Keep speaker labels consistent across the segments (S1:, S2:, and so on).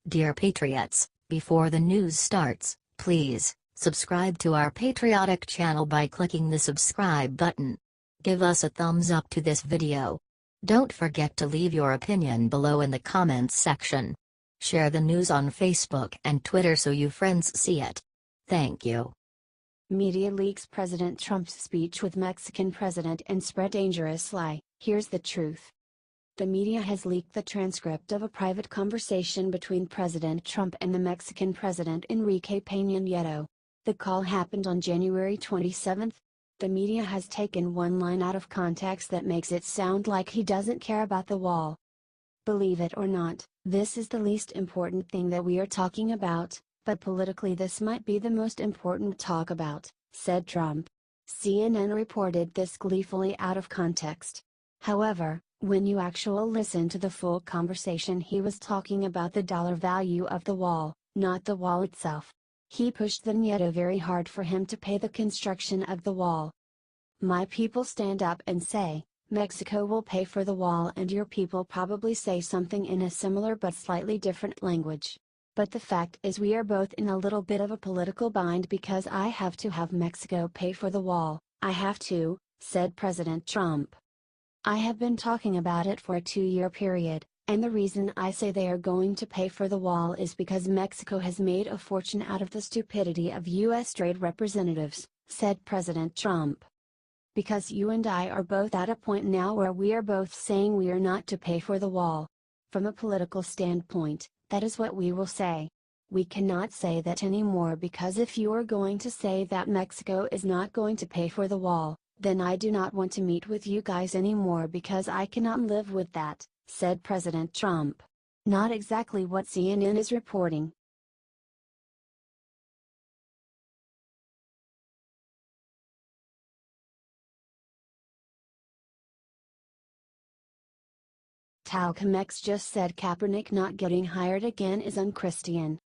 S1: Dear Patriots, before the news starts, please subscribe to our patriotic channel by clicking the subscribe button. Give us a thumbs up to this video. Don't forget to leave your opinion below in the comments section. Share the news on Facebook and Twitter so you friends see it. Thank you.
S2: Media leaks President Trump's speech with Mexican president and spread dangerous lie. Here's the truth. The media has leaked the transcript of a private conversation between President Trump and the Mexican president Enrique Peña Nieto. The call happened on January 27. The media has taken one line out of context that makes it sound like he doesn't care about the wall. Believe it or not, this is the least important thing that we are talking about, but politically this might be the most important talk about, said Trump. CNN reported this gleefully out of context. However, when you actually listen to the full conversation, he was talking about the dollar value of the wall, not the wall itself. He pushed the Nieto very hard for him to pay the construction of the wall. My people stand up and say, Mexico will pay for the wall, and your people probably say something in a similar but slightly different language. But the fact is we are both in a little bit of a political bind because I have to have Mexico pay for the wall, I have to, said President Trump. I have been talking about it for a 2-year period, and the reason I say they are going to pay for the wall is because Mexico has made a fortune out of the stupidity of U.S. trade representatives, said President Trump. Because you and I are both at a point now where we are both saying we are not to pay for the wall. From a political standpoint, that is what we will say. We cannot say that anymore because if you are going to say that Mexico is not going to pay for the wall, then I do not want to meet with you guys anymore because I cannot live with that, said President Trump. Not exactly what CNN is reporting. Talcomex just said Kaepernick not getting hired again is unchristian.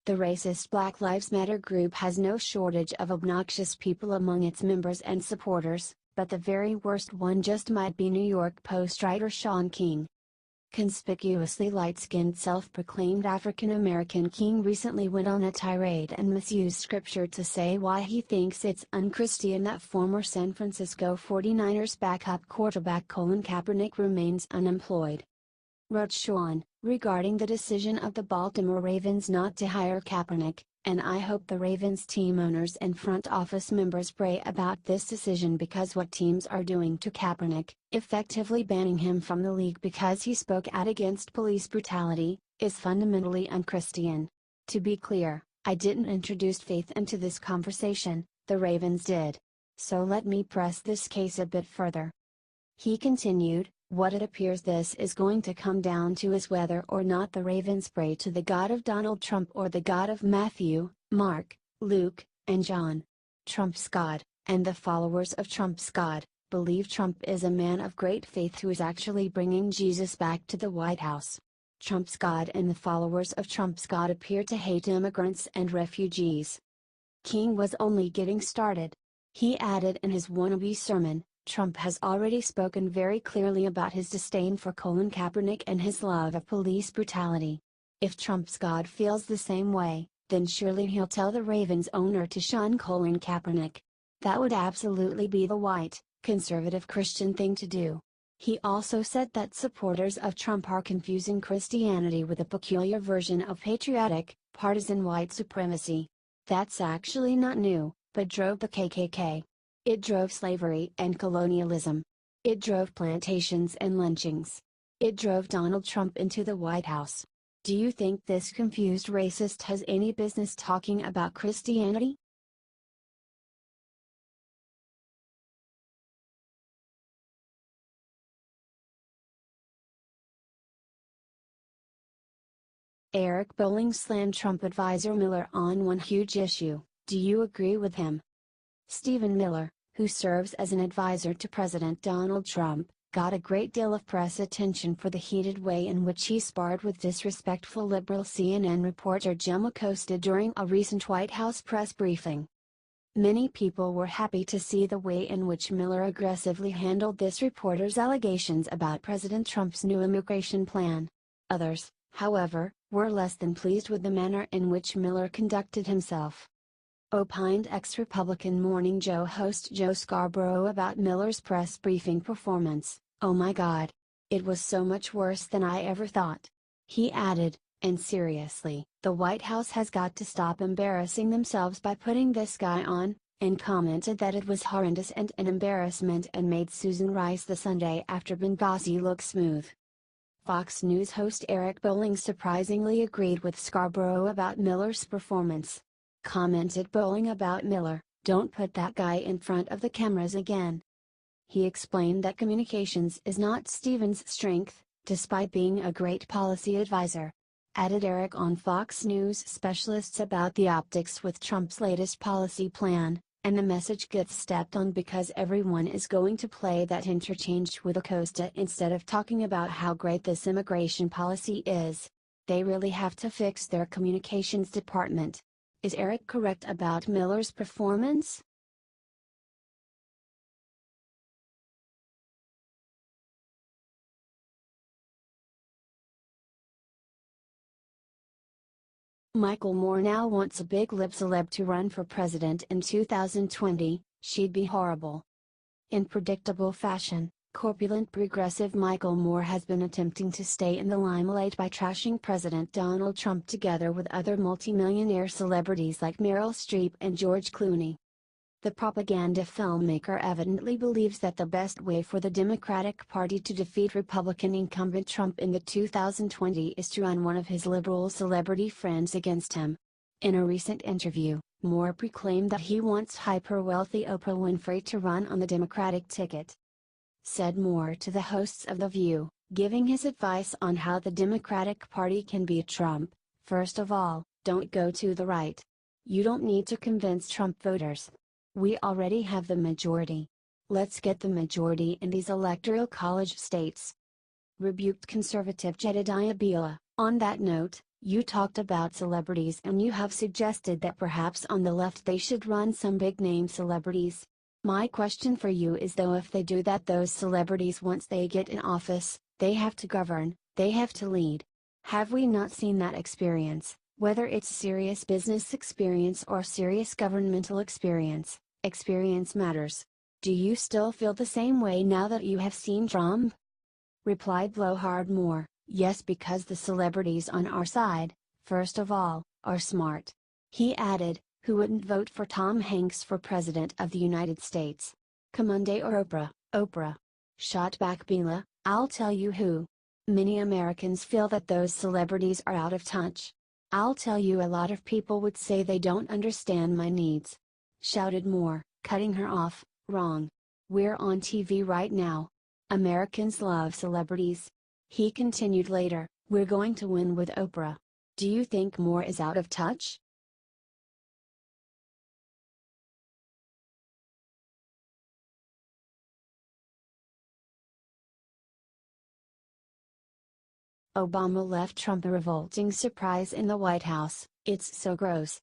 S2: The racist Black Lives Matter group has no shortage of obnoxious people among its members and supporters, but the very worst one just might be New York Post writer Shaun King. Conspicuously light-skinned self-proclaimed African-American King recently went on a tirade and misused scripture to say why he thinks it's unchristian that former San Francisco 49ers backup quarterback Colin Kaepernick remains unemployed. Wrote Shaun, regarding the decision of the Baltimore Ravens not to hire Kaepernick, and I hope the Ravens team owners and front office members pray about this decision because what teams are doing to Kaepernick, effectively banning him from the league because he spoke out against police brutality, is fundamentally unchristian. To be clear, I didn't introduce faith into this conversation, the Ravens did. So let me press this case a bit further. He continued, what it appears this is going to come down to is whether or not the Ravens pray to the God of Donald Trump or the God of Matthew, Mark, Luke, and John. Trump's God, and the followers of Trump's God, believe Trump is a man of great faith who is actually bringing Jesus back to the White House. Trump's God and the followers of Trump's God appear to hate immigrants and refugees. King was only getting started. He added in his wannabe sermon, Trump has already spoken very clearly about his disdain for Colin Kaepernick and his love of police brutality. If Trump's God feels the same way, then surely he'll tell the Ravens owner to shun Colin Kaepernick. That would absolutely be the white, conservative Christian thing to do. He also said that supporters of Trump are confusing Christianity with a peculiar version of patriotic, partisan white supremacy. That's actually not new, but drove the KKK. It drove slavery and colonialism. It drove plantations and lynchings. It drove Donald Trump into the White House. Do you think this confused racist has any business talking about Christianity? Eric Bolling slammed Trump advisor Miller on one huge issue. Do you agree with him? Stephen Miller, who serves as an advisor to President Donald Trump, got a great deal of press attention for the heated way in which he sparred with disrespectful liberal CNN reporter Jim Acosta during a recent White House press briefing. Many people were happy to see the way in which Miller aggressively handled this reporter's allegations about President Trump's new immigration plan. Others, However, we're less than pleased with the manner in which Miller conducted himself. Opined ex-Republican Morning Joe host Joe Scarborough about Miller's press briefing performance. "Oh my God. It was so much worse than I ever thought." He added, "And seriously, the White House has got to stop embarrassing themselves by putting this guy on," and commented that it was horrendous and an embarrassment and made Susan Rice the Sunday after Benghazi look smooth. Fox News host Eric Bolling surprisingly agreed with Scarborough about Miller's performance. Commented Bolling about Miller, "Don't put that guy in front of the cameras again." He explained that communications is not Stevens' strength, despite being a great policy advisor. Added Eric on Fox News specialists about the optics with Trump's latest policy plan, and the message gets stepped on because everyone is going to play that interchange with Acosta instead of talking about how great this immigration policy is. They really have to fix their communications department. Is Eric correct about Miller's performance? Michael Moore now wants a big lip celeb to run for president in 2020, she'd be horrible. In predictable fashion, corpulent progressive Michael Moore has been attempting to stay in the limelight by trashing President Donald Trump together with other multimillionaire celebrities like Meryl Streep and George Clooney. The propaganda filmmaker evidently believes that the best way for the Democratic Party to defeat Republican incumbent Trump in the 2020 is to run one of his liberal celebrity friends against him. In a recent interview, Moore proclaimed that he wants hyper-wealthy Oprah Winfrey to run on the Democratic ticket. Said Moore to the hosts of The View, giving his advice on how the Democratic Party can beat Trump: "First of all, don't go to the right. You don't need to convince Trump voters. We already have the majority. Let's get the majority in these electoral college states." Rebuked conservative Jedediah Bila, "On that note, you talked about celebrities and you have suggested that perhaps on the left they should run some big-name celebrities. My question for you is, though, if they do that, those celebrities, once they get in office, they have to govern, they have to lead. Have we not seen that experience, whether it's serious business experience or serious governmental experience? Experience matters. Do you still feel the same way now that you have seen Trump?" Replied Blowhard Moore, "Yes, because the celebrities on our side, first of all, are smart." He added, "Who wouldn't vote for Tom Hanks for President of the United States? Commande or Oprah?" "Oprah." Shot back Bila, "I'll tell you who. Many Americans feel that those celebrities are out of touch. I'll tell you, a lot of people would say they don't understand my needs." Shouted Moore, cutting her off, "Wrong. We're on TV right now. Americans love celebrities." He continued later, "We're going to win with Oprah. Do you think Moore is out of touch?" Obama left Trump a revolting surprise in the White House. "It's so gross."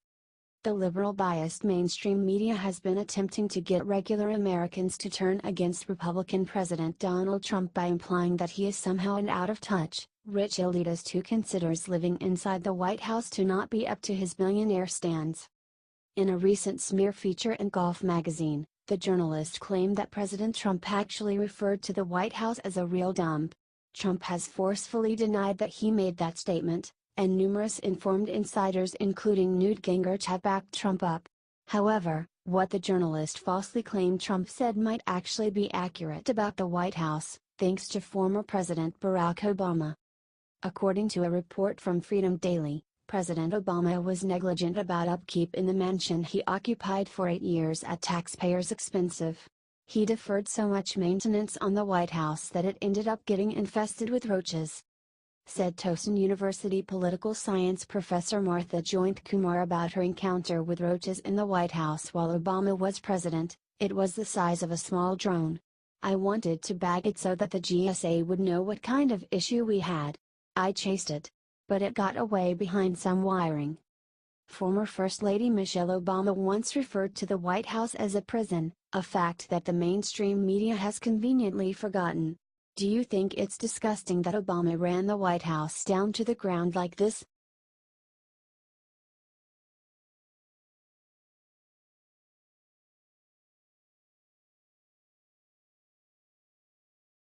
S2: The liberal-biased mainstream media has been attempting to get regular Americans to turn against Republican President Donald Trump by implying that he is somehow an out-of-touch, rich elitist who considers living inside the White House to not be up to his billionaire stands. In a recent smear feature in Golf magazine, the journalist claimed that President Trump actually referred to the White House as a real dump. Trump has forcefully denied that he made that statement, and numerous informed insiders including Newt Gingrich have backed Trump up. However, what the journalist falsely claimed Trump said might actually be accurate about the White House, thanks to former President Barack Obama. According to a report from Freedom Daily, President Obama was negligent about upkeep in the mansion he occupied for 8 years at taxpayers' expense. He deferred so much maintenance on the White House that it ended up getting infested with roaches. Said Towson University political science professor Martha Joint Kumar about her encounter with roaches in the White House while Obama was president: "It was the size of a small drone. I wanted to bag it so that the GSA would know what kind of issue we had. I chased it. But it got away behind some wiring." Former First Lady Michelle Obama once referred to the White House as a prison, a fact that the mainstream media has conveniently forgotten. Do you think it's disgusting that Obama ran the White House down to the ground like this?